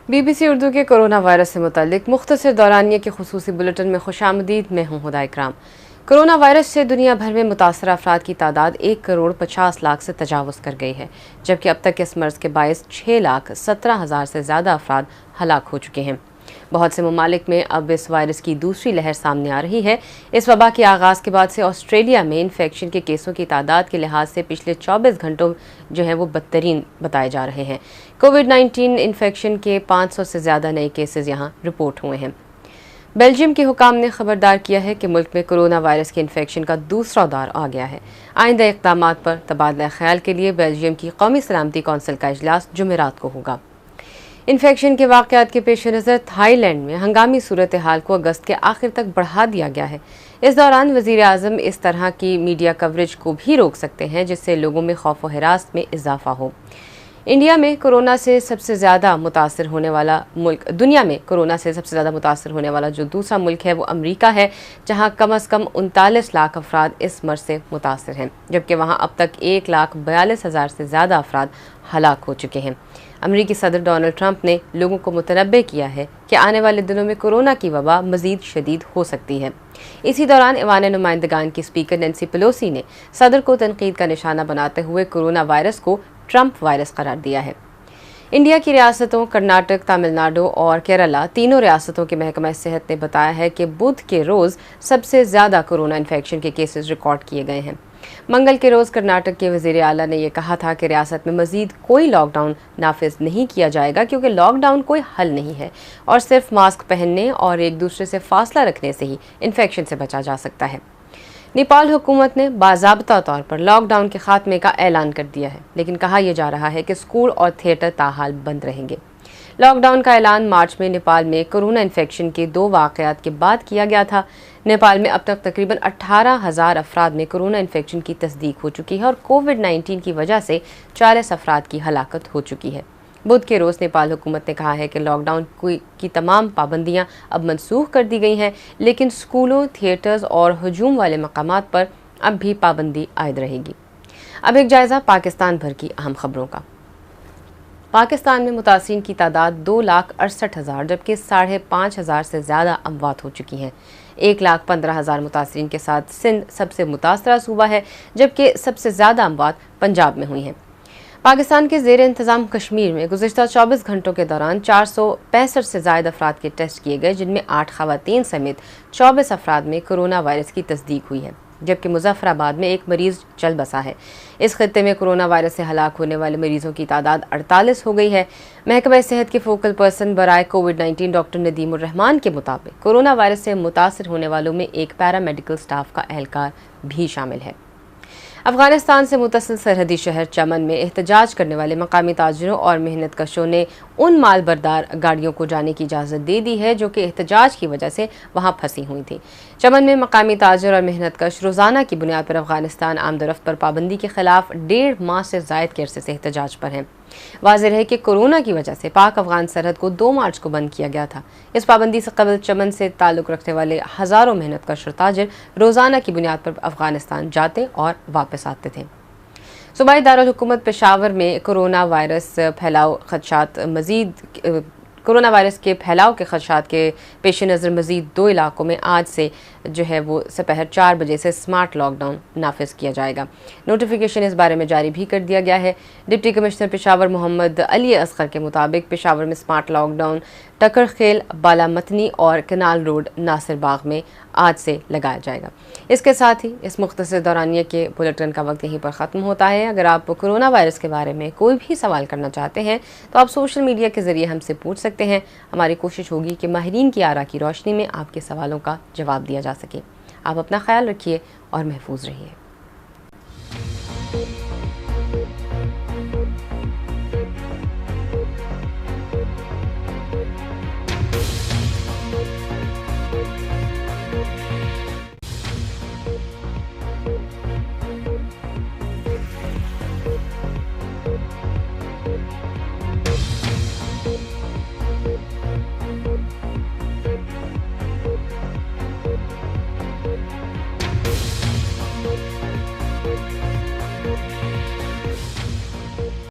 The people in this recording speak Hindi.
BBC उर्दू के कोरोना वायरस से मुताल्लिक मुख्तसर दौरानिया के खुसूसी बुलेटिन में खुशामदीद। मैं हूँ हुदा इकराम। कोरोना वायरस से दुनिया भर में मुतासर अफराद की तादाद 1,50,00,000 से तजावुज़ कर गई है, जबकि अब तक इस मर्ज़ के बायस 6,17,000 से ज़्यादा अफराद हलाक हो चुके हैं। बहुत से ममालिक में अब इस वायरस की दूसरी लहर सामने आ रही है। इस वबा के आगाज़ के बाद से ऑस्ट्रेलिया में इन्फेक्शन के केसों की तादाद के लिहाज से पिछले 24 घंटों जो हैं वो बदतरीन बताए जा रहे हैं। कोविड-19 इन्फेक्शन के 500 से ज़्यादा नए केसेस यहाँ रिपोर्ट हुए हैं। बेल्जियम के हुकाम ने खबरदार किया है कि मुल्क में कोरोना वायरस के इन्फेक्शन का दूसरा दौर आ गया है। आइंदा इक़दाम पर तबादला ख्याल के लिए बेल्जियम की कौमी सलामती कौंसिल का इजलास जुमेरात को होगा। इन्फेक्शन के वाक़यात के पेश नज़र थाईलैंड में हंगामी सूरत हाल को अगस्त के आखिर तक बढ़ा दिया गया है। इस दौरान वज़ीर आज़म इस तरह की मीडिया कवरेज को भी रोक सकते हैं जिससे लोगों में खौफ व हिरास में इजाफा हो। इंडिया में कोरोना से सबसे ज़्यादा मुतासर होने वाला मुल्क दुनिया में कोरोना से सबसे ज़्यादा मुतासर होने वाला जो दूसरा मुल्क है वो अमरीका है, जहाँ कम अज़ कम 39 लाख अफराद इस मर्ज़ से मुतासर हैं, जबकि वहाँ अब तक 1,42,000 से ज़्यादा अफराद हलाक हो चुके हैं। अमरीकी सदर डोनाल्ड ट्रंप ने लोगों को मुतनब्बे किया है कि आने वाले दिनों में कोरोना की वबा मज़ीद शदीद हो सकती है। इसी दौरान ऐवान नुमाइंदगान की स्पीकर नैन्सी पेलोसी ने सदर को तनकीद का निशाना बनाते हुए कोरोना वायरस को ट्रंप वायरस करार दिया है। इंडिया की रियासतों कर्नाटक, तमिलनाडु और केरला तीनों रियासतों के महकमा सेहत ने बताया है कि बुध के रोज़ सबसे ज़्यादा कोरोना इन्फेक्शन के केसेस रिकॉर्ड किए गए हैं। मंगल के रोज़ कर्नाटक के वज़ीर आला ने यह कहा था कि रियासत में मज़ीद कोई लॉकडाउन नाफिज नहीं किया जाएगा क्योंकि लॉकडाउन कोई हल नहीं है और सिर्फ मास्क पहनने और एक दूसरे से फासला रखने से ही इन्फेक्शन से बचा जा सकता है। नेपाल हुकूमत ने बाज़ाब्ता तौर पर लॉकडाउन के खात्मे का ऐलान कर दिया है, लेकिन कहा यह जा रहा है कि स्कूल और थिएटर ताहाल बंद रहेंगे। लॉकडाउन का ऐलान मार्च में नेपाल में कोरोना इन्फेक्शन के 2 वाक़यात के बाद किया गया था। नेपाल में अब तक तकरीबन 18,000 अफराद में कोरोना इन्फेक्शन की तस्दीक हो चुकी है और कोविड-19 की वजह से 40 अफराद की हलाकत हो चुकी है। बुध के रोज़ नेपाल हुकूमत ने कहा है कि लॉकडाउन की तमाम पाबंदियां अब मनसूख कर दी गई हैं, लेकिन स्कूलों, थिएटर्स और हजूम वाले मकामात पर अब भी पाबंदी आयद रहेगी। अब एक जायज़ा पाकिस्तान भर की अहम खबरों का। पाकिस्तान में मुतासिरीन की तादाद 2,68,000 जबकि 5,500 से ज़्यादा अमवात हो चुकी हैं। 1,15,000 मुतासिरीन के साथ सिंध सबसे मुतासरा सूबा है, जबकि सबसे ज़्यादा अमवात पंजाब में हुई हैं। पाकिस्तान के ज़ेर इंतज़ाम कश्मीर में गुज़िश्ता 24 घंटों के दौरान 465 से ज़ायद अफराद के टेस्ट किए गए, जिनमें 8 ख़वातीन समेत 24 अफराद में कोरोना वायरस की तस्दीक हुई है, जबकि मुजफ्फराबाद में एक मरीज़ चल बसा है। इस खत्ते में कोरोना वायरस से हलाक होने वाले मरीज़ों की तादाद 48 हो गई है। महकमा सेहत के फोकल पर्सन बराए कोविड-19 डॉक्टर नदीमुर रहमान के मुताबिक कोरोना वायरस से मुतासर होने वालों में एक पैरामेडिकल स्टाफ का एहलकार भी शामिल है। अफगानिस्तान से मुतसिल सरहदी शहर चमन में एहतजाज करने वाले मकामी ताजिरों और मेहनत कशों ने उन माल बरदार गाड़ियों को जाने की इजाज़त दे दी है जो कि एहतजाज की वजह से वहां फंसी हुई थी। चमन में मकामी ताजिर और मेहनत कश रोज़ाना की बुनियाद पर अफगानिस्तान आमदरफ्त पर पाबंदी के खिलाफ 1.5 माह से ज़ायद के अरसे से एहतजाज पर हैं। वाज़ेह है कि कोरोना की वजह से पाक अफगान सरहद को 2 मार्च को बंद किया गया था। इस पाबंदी से कबल चमन से ताल्लुक़ रखने वाले हज़ारों मेहनत कश और ताजिर रोज़ाना की बुनियाद पर अफगानिस्तान जाते और वापस आते थे। सूबाई दारुल हुकूमत पेशावर में कोरोना वायरस के फैलाव के खदशात के पेश नज़र मज़ीद 2 इलाकों में आज से जो है वो दोपहर 4 बजे से स्मार्ट लॉकडाउन नाफिज किया जाएगा। नोटिफिकेशन इस बारे में जारी भी कर दिया गया है। डिप्टी कमिश्नर पेशावर मोहम्मद अली असगर के मुताबिक पेशावर में स्मार्ट लॉकडाउन टकर खेल, बालामतनी और कनाल रोड, नासिर बाग में आज से लगाया जाएगा। इसके साथ ही इस मुख्तसर दौरानिया के बुलेटिन का वक्त यहीं पर ख़त्म होता है। अगर आप कोरोना वायरस के बारे में कोई भी सवाल करना चाहते हैं तो आप सोशल मीडिया के ज़रिए हमसे पूछ सकते हैं। हमारी कोशिश होगी कि माहिरीन की आरा की रोशनी में आपके सवालों का जवाब दिया जा सके। आप अपना ख्याल रखिए और महफूज रहिए।